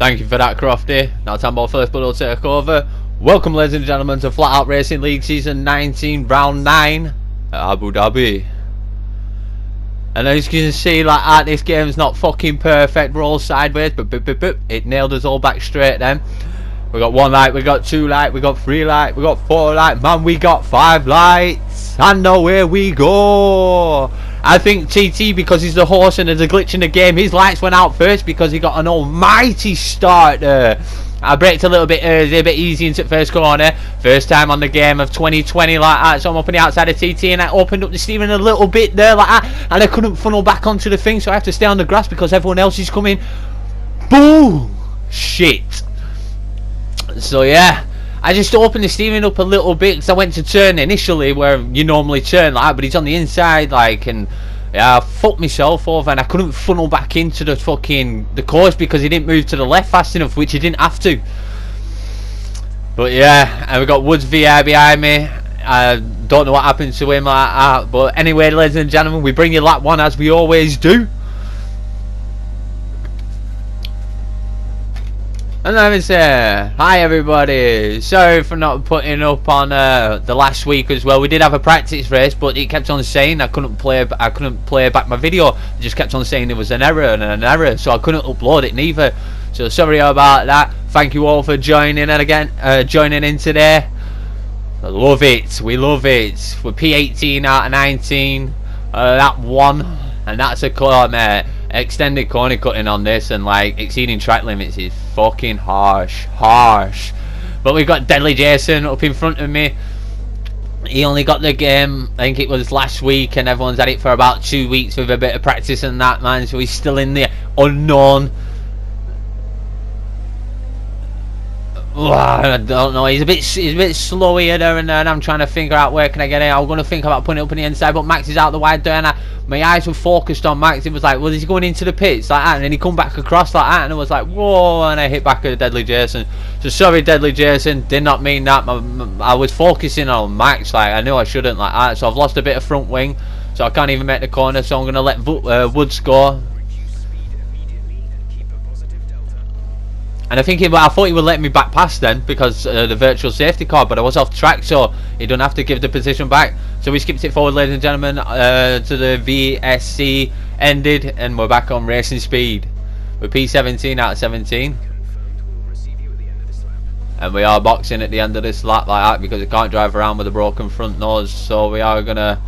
Thank you for that, Crofty. Now time for first blood will take over. Welcome, ladies and gentlemen, to Flat Out Racing League Season 19, Round 9 at Abu Dhabi. And as you can see, like this game's not fucking perfect. We're all sideways, but it nailed us all back straight then. We got 1 light, we got 2 light, we got 3 light, we got 4 light, man, we got 5 lights. And away we go. I think TT, because he's the horse and there's a glitch in the game, his lights went out first because he got an almighty start there. I braked a little bit early, a bit easy into the first corner. First time on the game of 2020 like that. So I'm up on the outside of TT and I opened up the steering a little bit there like that. And I couldn't funnel back onto the thing, so I have to stay on the grass because everyone else is coming. Boom! Shit. So yeah, I just opened the steering up a little bit because I went to turn initially where you normally turn like that, but he's on the inside like, and yeah, I fucked myself over and I couldn't funnel back into the course because he didn't move to the left fast enough, which he didn't have to. But yeah, and we got Woods VR behind me. I don't know what happened to him like that, but anyway, ladies and gentlemen, we bring you lap 1 as we always do. And let me say hi everybody. Sorry for not putting up on the last week as well. We did have a practice race, but it kept on saying I couldn't play back my video. It just kept on saying there was an error and an error, so I couldn't upload it neither. So sorry about that. Thank you all for joining in again, joining in today. I love it. We love it. We're P18 out of 19. That one, and that's a call, mate. Extended corner cutting on this and like exceeding track limits is fucking harsh. But we've got Deadly Jason up in front of me. He only got the game, I think it was last week, and everyone's had it for about 2 weeks with a bit of practice and that, man, so he's still in the unknown. I don't know, he's a bit slow here there and there, and I'm trying to figure out where can I get it. I'm going to think about putting it up on the inside, but Max is out the wide there, and my eyes were focused on Max. It was like, well, is he going into the pits like that? And then he come back across like that, and I was like, whoa, and I hit back at Deadly Jason. So sorry, Deadly Jason, did not mean that. I was focusing on Max, like I knew I shouldn't like that, so I've lost a bit of front wing, so I can't even make the corner, so I'm going to let Woods score. And I thought he would let me back past then because the virtual safety car, but I was off track, so he don't have to give the position back. So we skipped it forward, ladies and gentlemen, to the VSC ended, and we're back on racing speed. We're P17 out of 17. And we are boxing at the end of this lap like that because we can't drive around with a broken front nose. So we are going to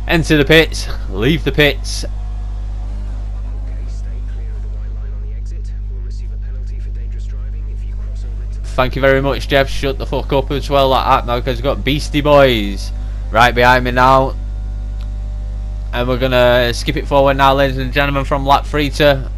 enter the pits, leave the pits. Thank you very much, Jeff. Shut the fuck up as well like that now, because we've got Beastie Boys right behind me now. And we're going to skip it forward now, ladies and gentlemen, from lap 3 to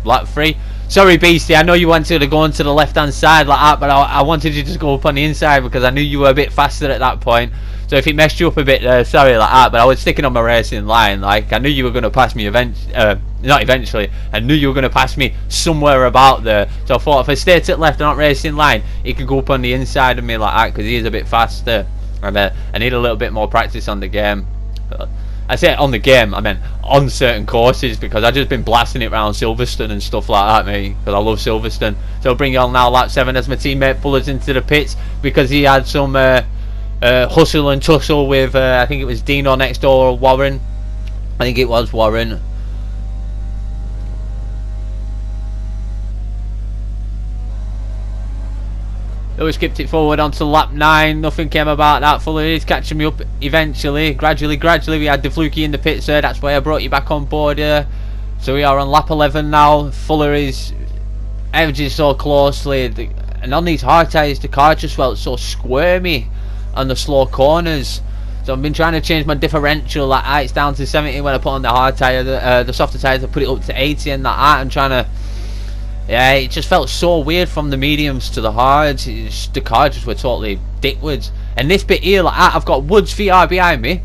lap 3. Sorry, Beastie, I know you wanted to go into the left-hand side like that, but I wanted you to just go up on the inside because I knew you were a bit faster at that point. So if it messed you up a bit there, sorry like that, but I was sticking on my racing line. Like, I knew you were going to pass me not eventually, I knew you were going to pass me somewhere about there. So I thought if I stayed to the left and not racing line, he could go up on the inside of me like that because he is a bit faster. And I need a little bit more practice on the game. I say on the game, I mean on certain courses, because I've just been blasting it around Silverstone and stuff like that, mate, because I love Silverstone. So I'll bring you on now, lap 7, as my teammate pulled into the pits because he had some hustle and tussle with, I think it was Dino next door, or Warren. I think it was Warren. We skipped it forward onto lap 9. Nothing came about that. Fuller is catching me up eventually. Gradually. We had the Fluky in the pits there. That's why I brought you back on board here. So we are on lap 11 now. Fuller is edging so closely. And on these hard tyres, the car just felt so squirmy on the slow corners. So I've been trying to change my differential. Like it's down to 70 when I put on the hard tyre. The softer tyres, I put it up to 80 and that. I'm trying to... Yeah, it just felt so weird from the mediums to the hards. The car just were totally dickwards. And this bit here, like I've got Woods VR behind me,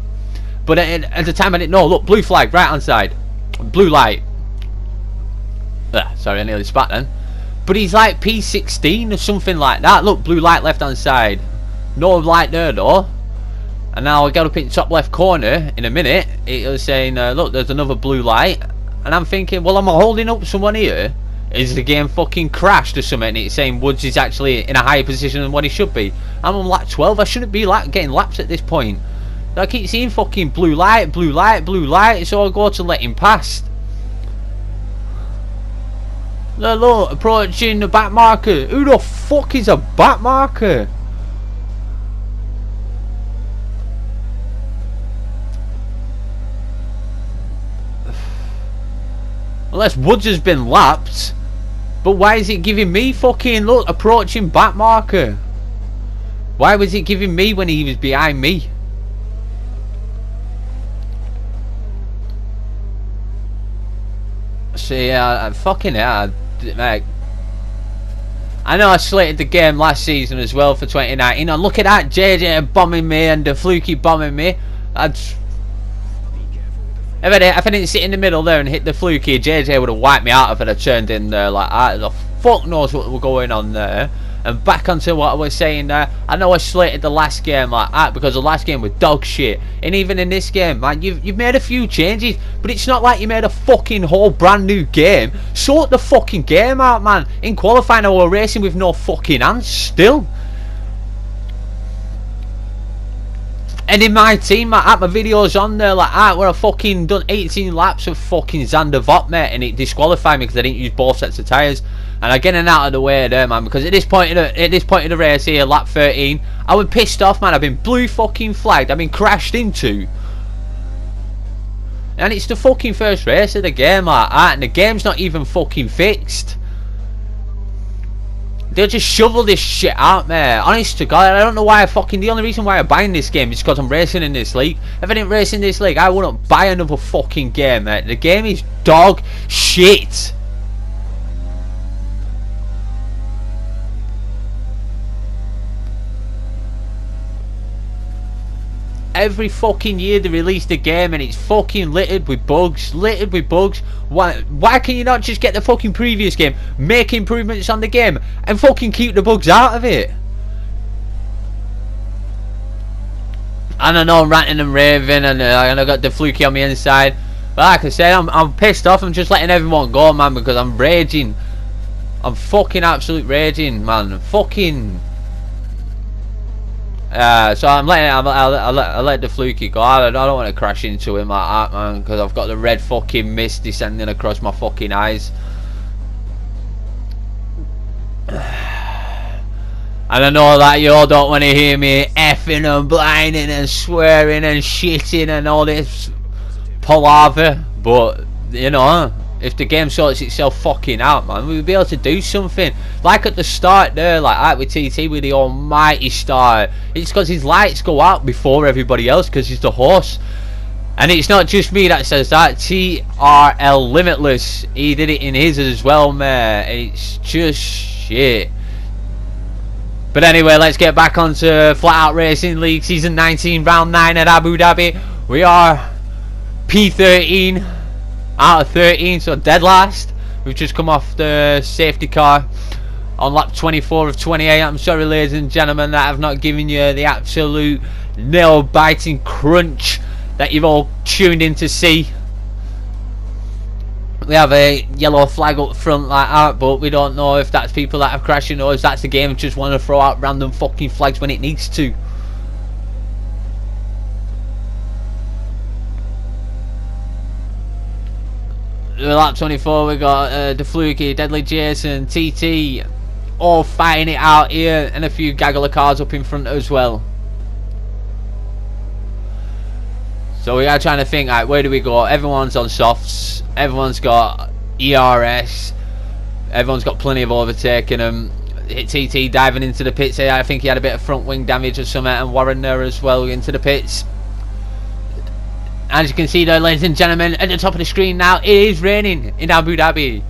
but at the time I didn't know. Look, blue flag right hand side, blue light. Sorry, I nearly spat then. But he's like P16 or something like that. Look, blue light left hand side, no light there though. And now I got up in the top left corner in a minute. It was saying, look, there's another blue light, and I'm thinking, well, am I holding up someone here? Is the game fucking crashed or something? And it's saying Woods is actually in a higher position than what he should be. I'm on lap 12. I shouldn't be getting laps at this point. I keep seeing fucking blue light, blue light, blue light, so I go to let him past. Look, approaching the back marker. Who the fuck is a back marker? Unless Woods has been lapped. But why is it giving me fucking, look, approaching back marker? Why was it giving me when he was behind me? See, fucking hell, mate. I know I slated the game last season as well for 2019. And look at that, JJ bombing me and the Fluky bombing me. If I didn't sit in the middle there and hit the Fluky, JJ would have wiped me out if I'd have turned in there like that. The fuck knows what was going on there. And back onto what I was saying there, I know I slated the last game like that because the last game was dog shit. And even in this game, man, you've made a few changes, but it's not like you made a fucking whole brand new game. Sort the fucking game out, man. In qualifying, I was racing with no fucking hands still. And in my team, I had my videos on there like that where I fucking done 18 laps of fucking Xander Vop, mate, and it disqualified me because I didn't use both sets of tyres. And I'm getting out of the way there, man, because at this point in the race here, lap 13, I was pissed off, man. I've been blue fucking flagged. I've been crashed into. And it's the fucking first race of the game like that, and the game's not even fucking fixed. They'll just shovel this shit out, man. Honest to God, I don't know why the only reason why I'm buying this game is because I'm racing in this league. If I didn't race in this league, I wouldn't buy another fucking game, man. The game is dog shit. Every fucking year they release the game and it's fucking littered with bugs. Why can you not just get the fucking previous game, make improvements on the game, and fucking keep the bugs out of it? And I know I'm ranting and raving, and I got the Fluky on the inside. But like I said, I'm pissed off. I'm just letting everyone go, man, because I'm raging. I'm fucking absolute raging, man. Fucking. So I'm letting I let the Fluky go. I don't want to crash into him like that, man, because I've got the red fucking mist descending across my fucking eyes. And I know that you all don't want to hear me effing and blinding and swearing and shitting and all this palaver, but you know, if the game sorts itself fucking out, man, we'll be able to do something. Like at the start there, like that with TT with the almighty start. It's because his lights go out before everybody else because he's the horse. And it's not just me that says that. TRL Limitless, he did it in his as well, man. It's just shit. But anyway, let's get back onto FlatOutRacing League Season 19, Round 9 at Abu Dhabi. We are P13 out of 13, so dead last. We've just come off the safety car on lap 24 of 28. I'm sorry, ladies and gentlemen, that I've not given you the absolute nail-biting crunch that you've all tuned in to see. We have a yellow flag up front like that, but we don't know if that's people that have crashed or if that's the game just want to throw out random fucking flags when it needs to. Lap 24, we got the Fluky, Deadly Jason, TT, all fighting it out here, and a few gaggle of cars up in front as well. So we are trying to think, like, where do we go? Everyone's on softs, everyone's got ERS, everyone's got plenty of overtaking them. TT diving into the pits here, I think he had a bit of front wing damage or something, and Warren there as well into the pits. As you can see there, ladies and gentlemen, at the top of the screen now, it is raining in Abu Dhabi.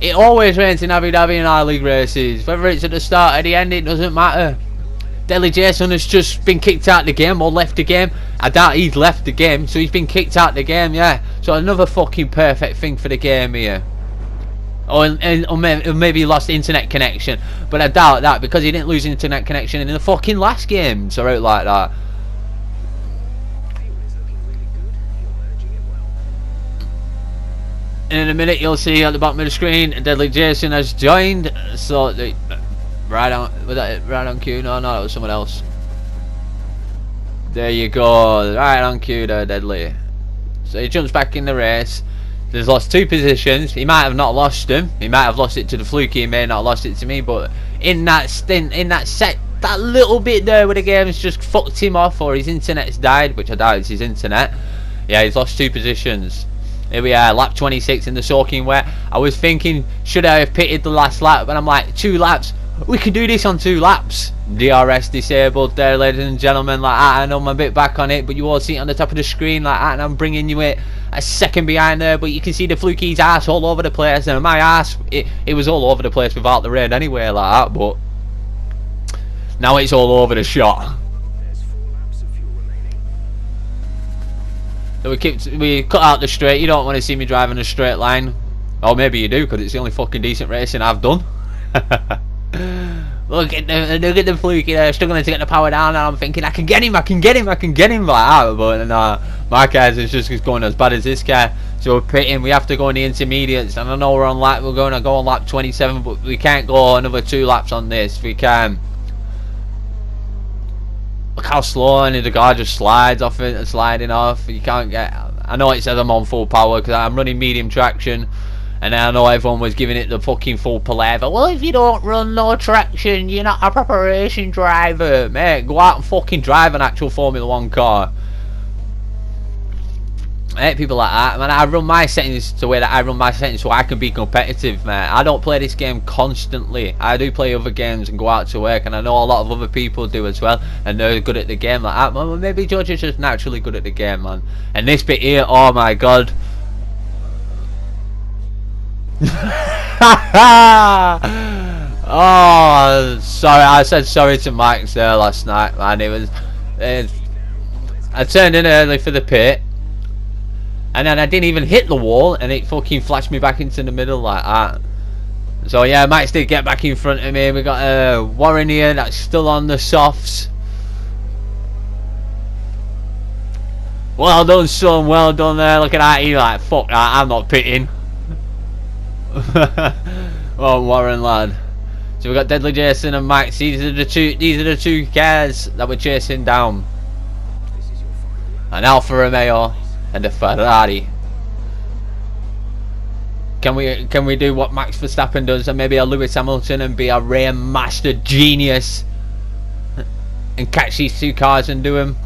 It always rains in Abu Dhabi in our league races. Whether it's at the start or the end, it doesn't matter. Deadly Jason has just been kicked out of the game, or left the game. I doubt he's left the game, so he's been kicked out of the game, yeah. So another fucking perfect thing for the game here. Or maybe he lost internet connection. But I doubt that, because he didn't lose internet connection in the fucking last game. So out like that. in a minute you'll see at the bottom of the screen Deadly Jason has joined. So right on, was that right on cue? No, that was someone else. There you go, right on cue there, Deadly. So he jumps back in the race. There's lost 2 positions. He might have not lost them. He might have lost it to the fluky. He may not have lost it to me. But in that stint, in that set, that little bit there where the game's just fucked him off, or his internet's died, which I doubt it's his internet. Yeah, he's lost 2 positions. Here we are, lap 26 in the soaking wet. I was thinking, should I have pitted the last lap? But I'm like, 2 laps. We can do this on 2 laps. DRS disabled there, ladies and gentlemen, like that. I know I'm a bit back on it, but you all see it on the top of the screen like that, and I'm bringing you it a second behind there, but you can see the fluky's ass all over the place, and my ass, it was all over the place without the rain anyway, like that, but now it's all over the shot. So we cut out the straight. You don't want to see me driving a straight line, or maybe you do, because it's the only fucking decent racing I've done. Look at the fluky there, struggling to get the power down, and I'm thinking I can get him like that, but my car's is just going as bad as this car. So we're pitting, we have to go in the intermediates, and I know we're going to go on lap 27, but we can't go another 2 laps on this. We can. Look how slow, and the car just slides off it, sliding off. You can't get. I know it says I'm on full power because I'm running medium traction. And I know everyone was giving it the fucking full palaver. Well, if you don't run no traction, you're not a proper racing driver. Mate, go out and fucking drive an actual Formula 1 car. I hate people like that. Man, I run my settings the way that I run my settings so I can be competitive, man. I don't play this game constantly. I do play other games and go out to work. And I know a lot of other people do as well. And they're good at the game like that. Well, maybe George is just naturally good at the game, man. And this bit here, oh my god. Oh, sorry, I said sorry to Max there last night, man. I turned in early for the pit, and then I didn't even hit the wall, and it fucking flashed me back into the middle like that. So yeah, Max did get back in front of me. We got Warren here that's still on the softs. Well done, son, well done there. Look at that, he like, fuck that, I'm not pitting. Oh, Warren, lad. So we got Deadly Jason and Max. These are the two cars that we're chasing down. An Alfa Romeo and a Ferrari. Can we do what Max Verstappen does, and maybe a Lewis Hamilton, and be a rare master genius and catch these 2 cars and do them?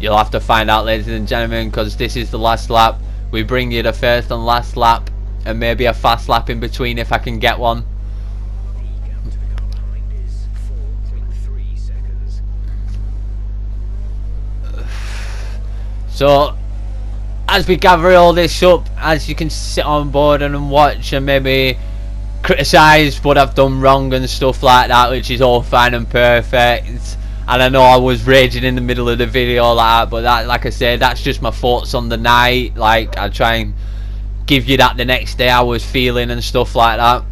You'll have to find out, ladies and gentlemen, because this is the last lap. We bring you the first and last lap, and maybe a fast lap in between if I can get one. So as we gather all this up, as you can sit on board and watch and maybe criticise what I've done wrong and stuff like that, which is all fine and perfect. And I know I was raging in the middle of the video like that, but that, like I said, that's just my thoughts on the night. Like, I try and give you that the next day I was feeling and stuff like that.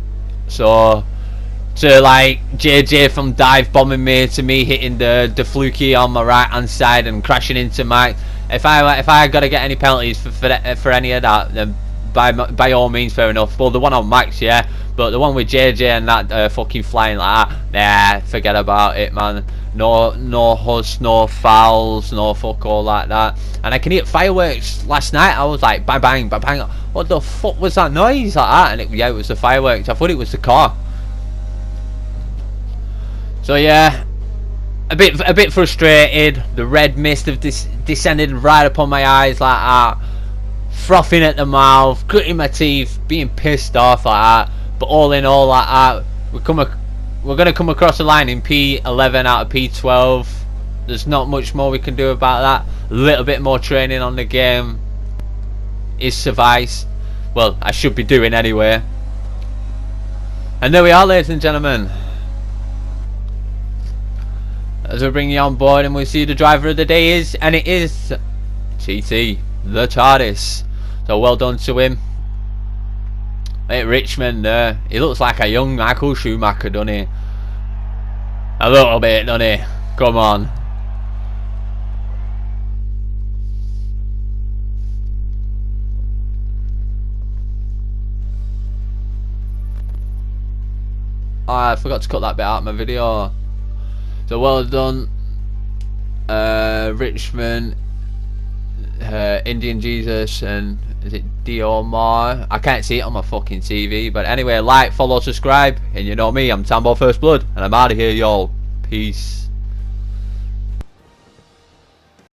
So to like JJ from dive bombing me, to me hitting the fluky on my right hand side and crashing into Mike, if I gotta get any penalties for any of that, then by all means, fair enough. Well, the one on Max, yeah, but the one with JJ and that fucking flying like that, nah, forget about it, man. No huss, no fouls, no fuck all like that. And I can hear fireworks. Last night I was like bang bang bang bang. What the fuck was that noise like that? And yeah, it was the fireworks. I thought it was the car. So yeah, a bit frustrated. The red mist have descended right upon my eyes like that. Frothing at the mouth, gritting my teeth, being pissed off like that. But all in all like that, we're going to come across the line in P11 out of P12. There's not much more we can do about that. A little bit more training on the game is suffice. Well, I should be doing anyway. And there we are, ladies and gentlemen. As we bring you on board and we see the driver of the day is, and it is TT, the TARDIS. So well done to him. Hey, Richmond, he looks like a young Michael Schumacher, doesn't he? A little bit, doesn't he? Come on. I forgot to cut that bit out of my video. So well done, Richmond, Indian Jesus, and is it Diomar? I can't see it on my fucking TV. But anyway, like, follow, subscribe, and you know me, I'm Tambo First Blood, and I'm out of here, y'all. Peace.